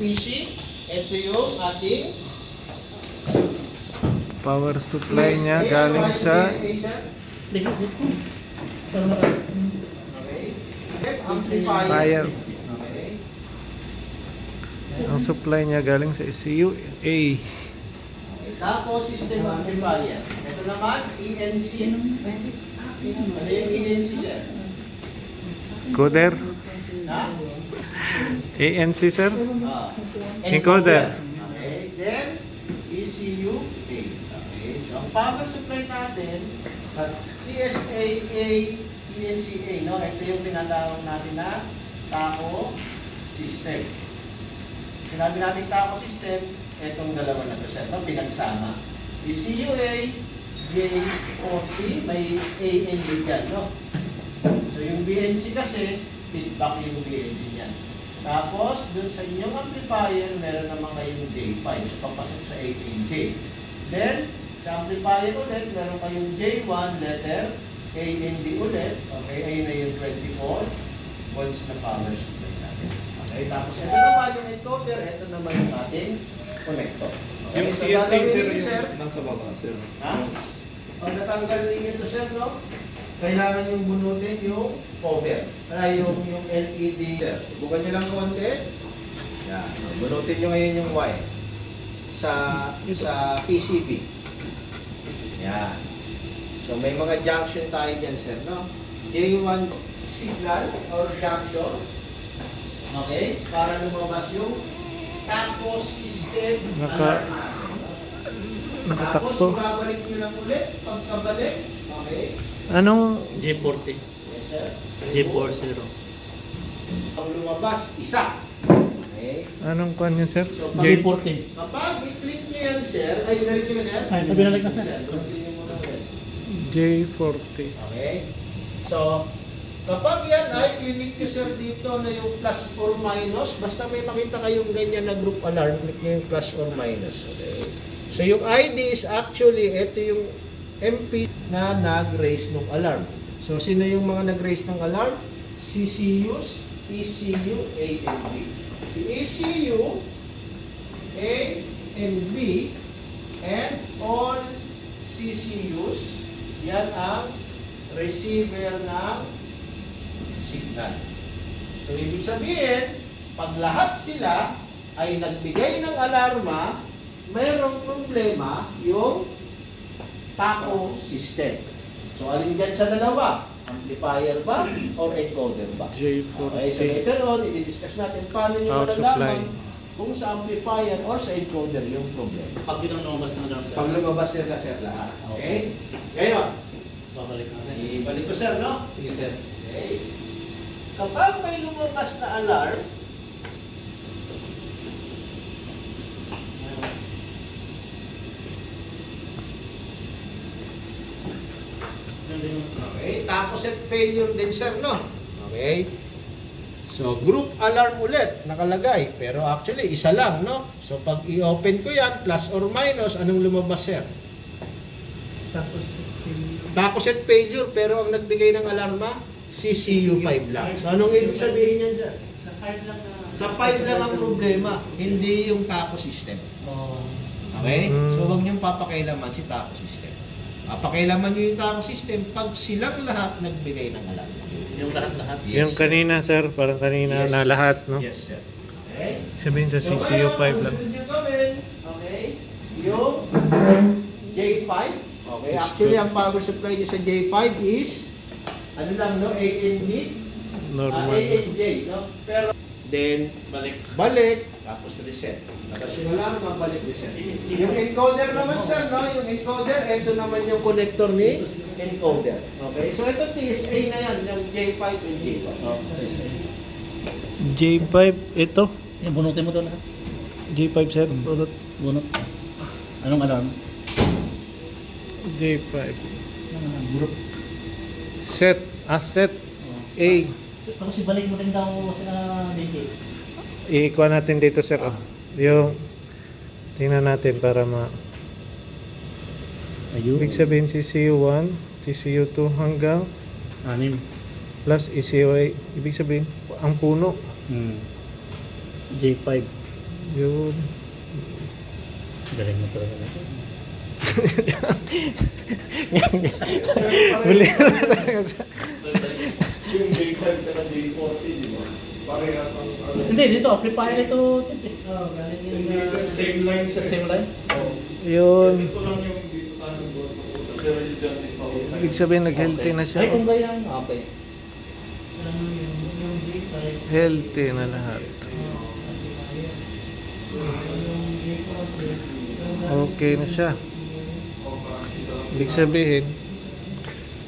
PC. Ito yung ating Power supply niya galing sa Okay. Amplifier. fire. Okay. Ang supply niya galing sa ECU A. Tapos system amplifier. Ito naman ENC. Ano yung ENC, sir? Encoder. Ha? ANC sir. Encoder. Okay. Then ECU A. Okay. So ang power supply natin sa PSAA ENCA, no? Ito yung tinatawag natin na taco system. Sinabi natin taco system, itong dalawa na to, sir, no? Pinagsama. ECUA, J40, may A and B dyan, no? So yung BNC kasi, feedback yung BNC niyan. Tapos, dun sa inyong amplifier, meron naman kayong J5. So, papasok sa A and J. Then, sa amplifier ulit, meron kayong J1 letter, A and D ulit. Okay, ayun na yung 24 volts na power supply natin. Okay, tapos ito naman yung encoder, ito naman yung ating connector. Okay, Yung so TSA gagawin sir, niyo, yung nasa baba, sir. ha? Pag natanggal ninyo ito, sir, no? Kailangan yung bunutin yung cover. Yung LED, sir. Subukan nyo lang konti. Yan. Bunutin nyo ngayon yung wire sa PCB. Yan. So may mga junction tayo dyan, sir, no? J1 signal or junction. Okay? Para lumabas yung taco system Naka- alarm. Tapos Nakatakbo. ibabalik nyo lang ulit. Pagkabalik, okay? Anong J40. Yes, sir. J40. Ang lumabas, isa. Okay? anong kwan yun sir? So, J40. kapag i-click nyo yan, sir, ay, binalik nyo na, sir? Ay, binalik na, sir. Continue mo na ulit. J40. Okay? So, kapag yan ay click nyo, sir, dito na yung plus or minus, basta may makita kayong ganyan na group alarm, click nyo yung plus or minus. Okay? So, yung ID is actually, ito yung MP na nag-raise ng alarm. So, sino yung mga nag-raise ng alarm? CCUs, ECU, A and B. Si ECU, A and B, and all CCUs, yan ang receiver ng signal. So, ibig sabihin, pag lahat sila ay nagbigay ng alarma, mayroong problema yung taco system. So, alin dyan sa dalawa? Amplifier ba or encoder ba? J40. Okay, so later on, i-discuss natin paano nyo Power supply. malalaman kung sa amplifier or sa encoder yung problema. Pag yun ang lumabas ng alarm, sir, Pag lumabas sir na sir lahat. Okay? Ngayon, babalik natin. ibalik ko sir, no? Sige, sir. Okay. Kapag may lumabas na alarm, okay, tapos at failure din sir, no? Okay. So, group alarm ulit, nakalagay. Pero actually, isa lang, no? So, pag i-open ko yan, plus or minus, anong lumabas, sir? Tapos at failure, pero ang nagbigay ng alarma, CCU5 lang. So, anong ibig sabihin yan, sir? Sa 5 lang na. Sa 5 lang ang problema, hindi yung taco system. Oh. Okay? Mm. So, huwag niyong papakailaman si taco system. Papakailaman niyo yung taco system pag silang lahat nagbigay ng alarma. Yung lahat-lahat. Yung kanina sir, parang kanina Yes. na lahat, no? Yes, sir. Okay? Sabihin sa So, CCU5 ngayon, lang. ang susunod nyo gawin, okay, yung J5. Okay, actually, ang power supply nyo sa J5 is, ano lang, no, A and D, Normal. A and J, no? Pero, then, Balik. balik, tapos reset. Tapos yung alarma, balik, reset. Yung encoder naman, sir, no? Yung encoder, ito naman yung connector ni encoder. Okay, so ito TSA na yan, yung J5 and J5. Okay, sir. J5, ito. Bunutin mo doon lahat. J5 sir, bunot. Bunot. Anong alarm? J5. Group. Set, asset, A. Tapos ibalik mo rin daw sa DK. Ikuha natin dito sir. Oh. Yung, tingnan natin para ma... Ayun. Ibig sabihin CCU1, CCU2 hanggang 6. plus ECUA. Ibig sabihin, ang puno. J5. Yun. Galing mo talaga na. Buli na talaga sa... Yung J5 ka na J40, di ba? Parehas ang Hindi, dito, amplifier ito. Oh, same line Sa same line? Oh. Yun. Ito lang yung dito tayo ng board. Pero yung dyan din pa. Ibig sabihin nag-healthy na Ay, siya. kung ganyan, okay. Healthy na lahat. Okay na siya. Ibig sabihin,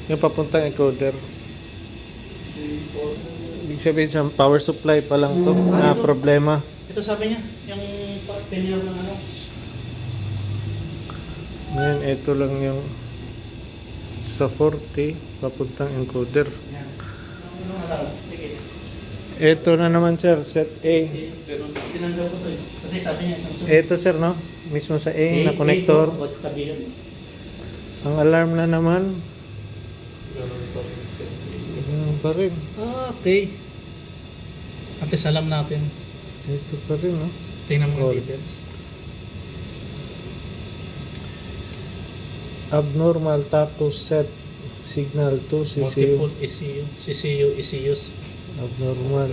yung papuntang encoder. Ibig sabihin sa power supply pa lang to na problema. Ito sabi niya, yung failure ng ano. Ngayon, ito lang yung sa 40 papuntang encoder. Yan. Anong alam? Sige. Ito na naman sir, set A. Tinanggap ko to eh. Kasi sabi niya, Ito sir no, mismo sa A na connector. O sa tabi yun. Ang alarm na naman. Ganun pa rin. Ah, okay. At least alam natin. Ito pa rin no. Tingnan mo All. yung details. Abnormal tapos set signal to CCU. Multiple ECU. CCU, ECUs. Abnormal.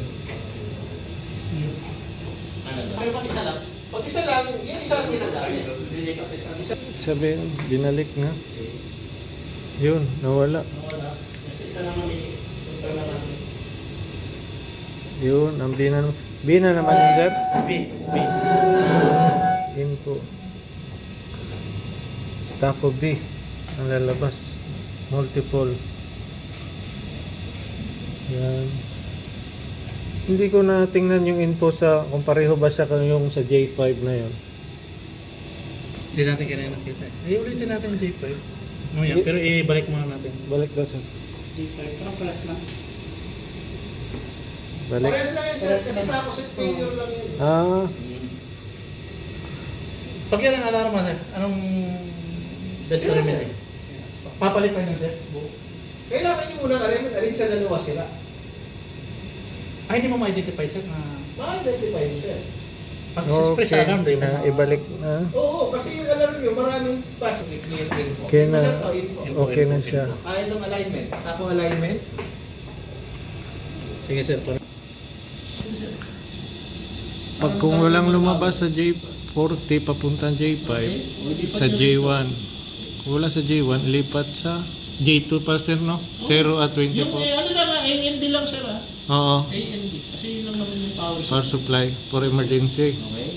Pero pag isa lang, yung isa lang ginagamit. Sabihin, binalik na. Yun, nawala. Wala. Kasi isa naman eh. Ito naman. Yun, ang bina naman yun sir. B. B. Info. Taco B. Ang lalabas. Multiple. Yan. Hindi ko na tingnan yung info sa kung pareho ba siya yung sa J5 na yun. Hindi natin kailangan nakita. Ay, ulitin natin yung J5. No, yan. Pero ibalik muna natin. Balik daw sir. J5. Parang plus lang. Balik. Parehas lang yun, sir. Kasi tapos at failure lang yun. Ah, Pag yan ang alarma, sir, anong best Sira, remedy? Papalitan nyo, sir. Kailangan nyo muna alin sa dalawa sila. Ay, hindi mo ma-identify, sir, na Ma-identify mo, sir. pag press alarm, di mo na ibalik na. Oo, kasi yung alarm nyo, maraming pass. Clear info. Okay na. Sir, info. Okay na siya. Itong alignment. Tapos alignment. Sige, sir. Pag kung walang lumabas sa J40 papuntang J5 sa J1. Kung wala sa J1, lipat sa J2 pa sir no? 0 at Yung 24. ano lang, AND lang, sir. Oo. AND. Kasi yun lang naman yung power Power supply for emergency. Okay.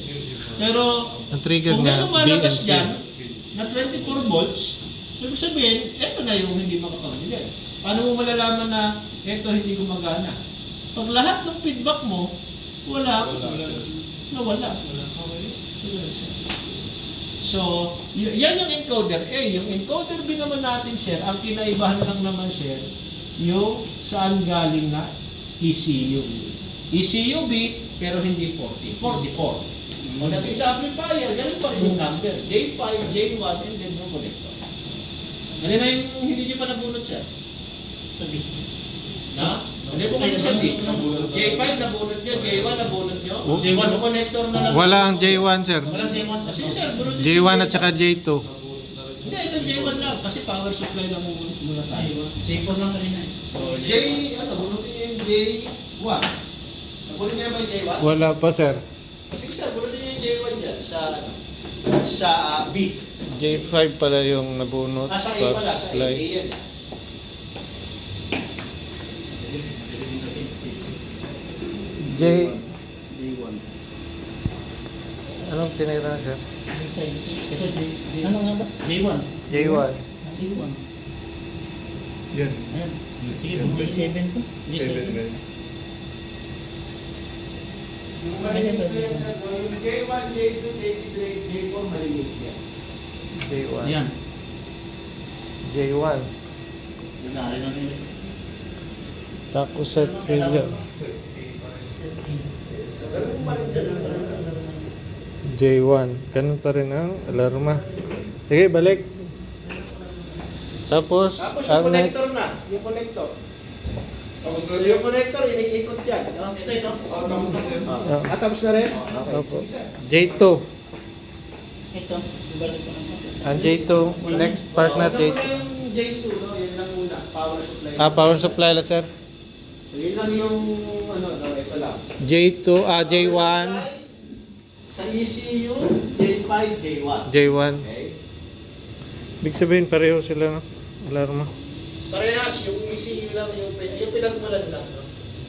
Pero, Ang trigger kung may nga lumalabas BNC. dyan na 24 volts, so ibig sabihin, eto na yung hindi makapagbigan. Paano mo malalaman na eto hindi gumagana? Pag lahat ng feedback mo, wala. Nawala. Okay. So, ganun siya. So, yan yung encoder A. Yung encoder B naman natin, sir, ang kinaibahan lang naman, sir, yung saan galing na ECU. ECU B, pero hindi 40. 44. Kung natin sa amplifier, ganun pa rin yung number. J5, J1, and then yung connector. Ganun na yung hindi nyo pa nabunod, sir. Sabi. Na? Hindi po kayo sa B. J5 nabunod nyo, J1 nabunod nyo. Oh. J1 yung connector na lang. Wala ang J1 sir. Walang J1, Kasi sir. sir, bunod J1 at saka J2. Hindi, ito J1 lang. Kasi power supply lang muna tayo. J4 lang kanina eh. So, bunutin nyo yung J1. Nabunutin nyo na ba yung J1? Wala pa sir. Kasi sir, bunutin nyo yung J1 dyan sa B. J5 pala yung nabunot. Sa A Power pala, sa A. supply. A yan. J... J1. Anong tinira sir? Ito J. Ano nga ba? J1. J1. J1. Yan. Ayan. Sige, J7 to. J7. Yung maliit na yan, sir, yung J1, J2, J3, J4, maliit yan. J1. Ayan. J1. Nagari na nila. Tapos set failure. J1. Ganun pa rin ang alarma. Sige, balik. Tapos, Tapos ang yung connector next. na, yung connector. Tapos So na sir. yung connector, iniikot yan. No? Ito. Tapos na sir. Tapos na rin? Okay. Opo. Sige, sir. J2. Ito. Ibalik ko lang. Ang J2, next part na Ito J2. muna yung J2, no? Yan lang muna. Power supply. Power supply lang sir. So yun lang yung, ano, no, ito lang. J2, J1, Power supply, sa ECU, J5, J1. J1. Okay? Big sabihin pareho sila no? Alarma. Parehas, yung ECU lang, yung pinagmulan lang. No?